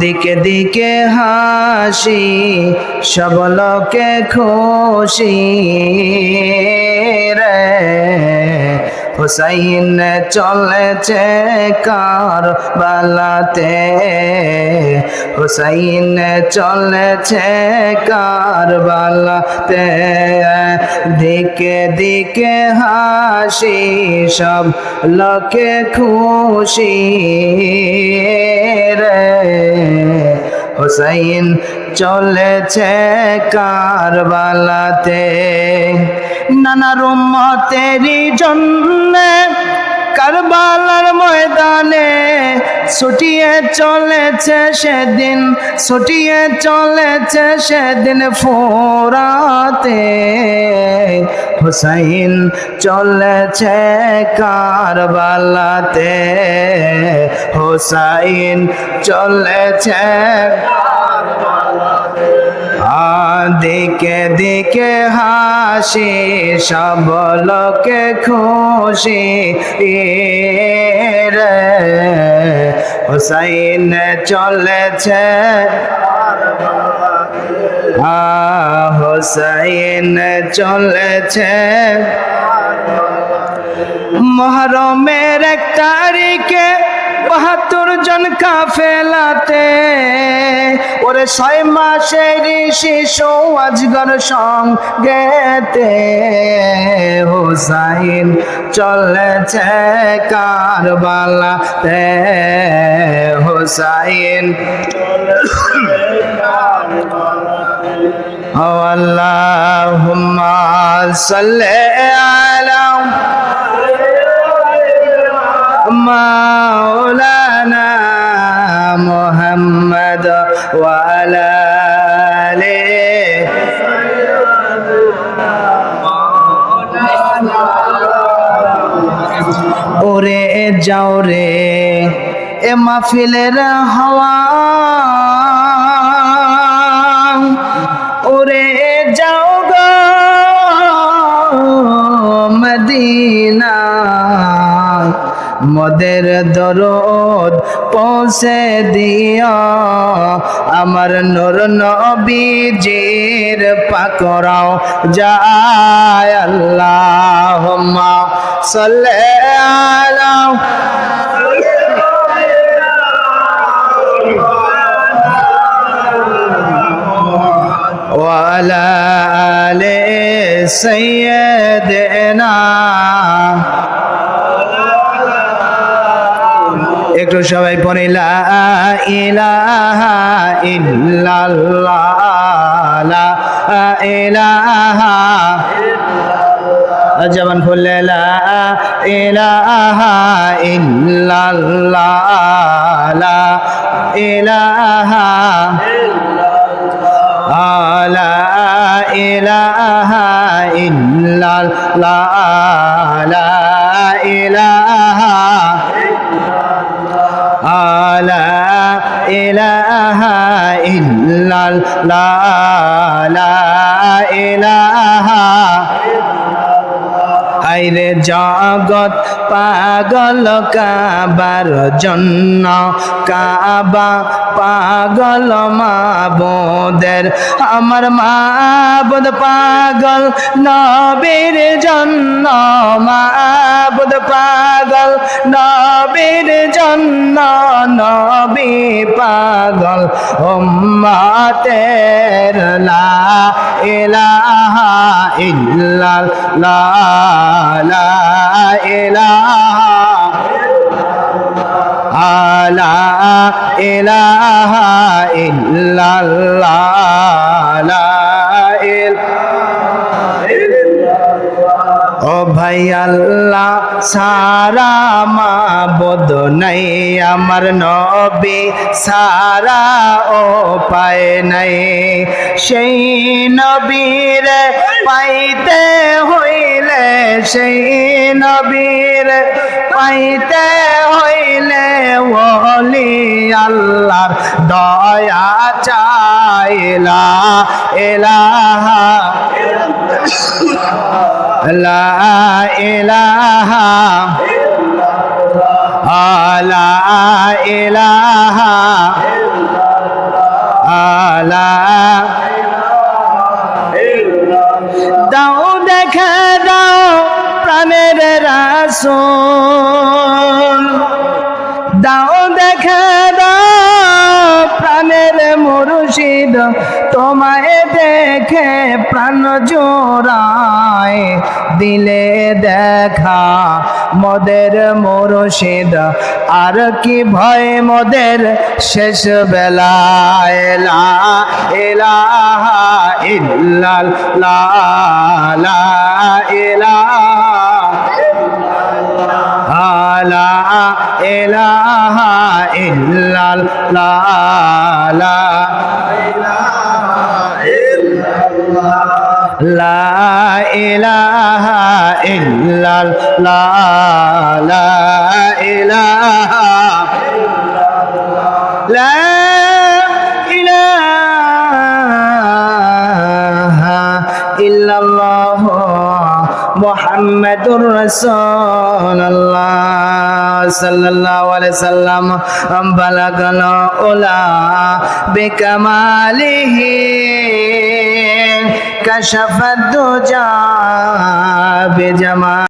দিকে দিকে হাসি সব লোকে খুশি রে হুসাইন চলেছে কারবালাতে হুসাইন চলেছে কারবালাতে দিকে দিকে হাসি সব লোকে খুশি রে হুসাইন চলেছে কারবালাতে নানা উম্মতেরই জন্য কারবালার ময়দানে ছুটিয়ে চলেছে সেদিন ছুটিয়ে চলেছে সেদিন ফোরাতে হুসাইন চলেছে কারবালাতে হুসাইন চলেছে দিকে দিকে হাসি সব লোকে খুশি রে হুসাইন চলেছে হুসাইন চলেছে মুহররমের 1 তারিখে 72 জন কাফেলাতে ওরে 6 মাসের শিশু আজগর সঙ্গেতে হুসাইন চলেছে কারবালাতে হুসাইন আল্লাহুম্মা সাল্লি আলা মাওলানা মুহাম্মদ ওয়া আলা ওরে যাও রে এ মাহফিলের হাওয়া ওরে যাও গো মদিনা মদের দরদ পৌঁছে দিও আমার নূর নবীজির পাকরাও যায় আল্লাহুম্মা সাল্লি আলা ওয়া আলা আলি সাইয়্যিদিনা একটু সবাই পড়ে লা ইলাহা ইল্লাল্লাহ লা ইলাহা জবান খুলে লা ইলাহা ইল্লাল্লাহ লা ইলাহা লা ইলাহা ইল্লাল্লাহ লা ইলাহা লা ইলাহা ইল্লাল্লাহ লা ইলাহা হায়রে জগৎ পাগল কাবার জন্য কাবা পাগল মাবুদের আমার মাবুদ পাগল নবীর জন্য মাবুদ পাগল নবীর জন্য নবী পাগল উম্মতের লা ইলাহা ইল্লাল্লাহ লা ইলাহা লা ইলাহা ইল্লাল্লাহ লা ও ভাই আল্লাহ সারা মাবুদ নাই আমার নবী সারা ও পায় নাই সেই নবীর পাইতে হইলে সেই নবীর পাইতে হইলে ওলি আল্লাহর দয়া চাইলা ইলাহা লা ইলাহা লা ইলাহা লা দাও দেখা দাও প্রাণের রাসূল দাও দেখা দাও প্রাণের মুর্শিদ তোমায় দেখে প্রাণ জোড়ায় দিলে দেখা মোদের মুর্শিদ আর কি ভয় মোদের শেষ বেলায় লা ইলাহা ইল্লাল্লাহ লা ইলাহা লা ইলাহা ইল্লাল্লাহ লা ইলাহা ইল্লাল্লাহ লা ইলাহা লা ইলাহা ইল্লাল্লাহ মুহাম্মাদুর রাসূলুল্লাহ সাল্লাল্লাহু আলাইহি সাল্লাম বালাগাল উলা বিকামালিহি কাশাফাদ দুজা বিজামা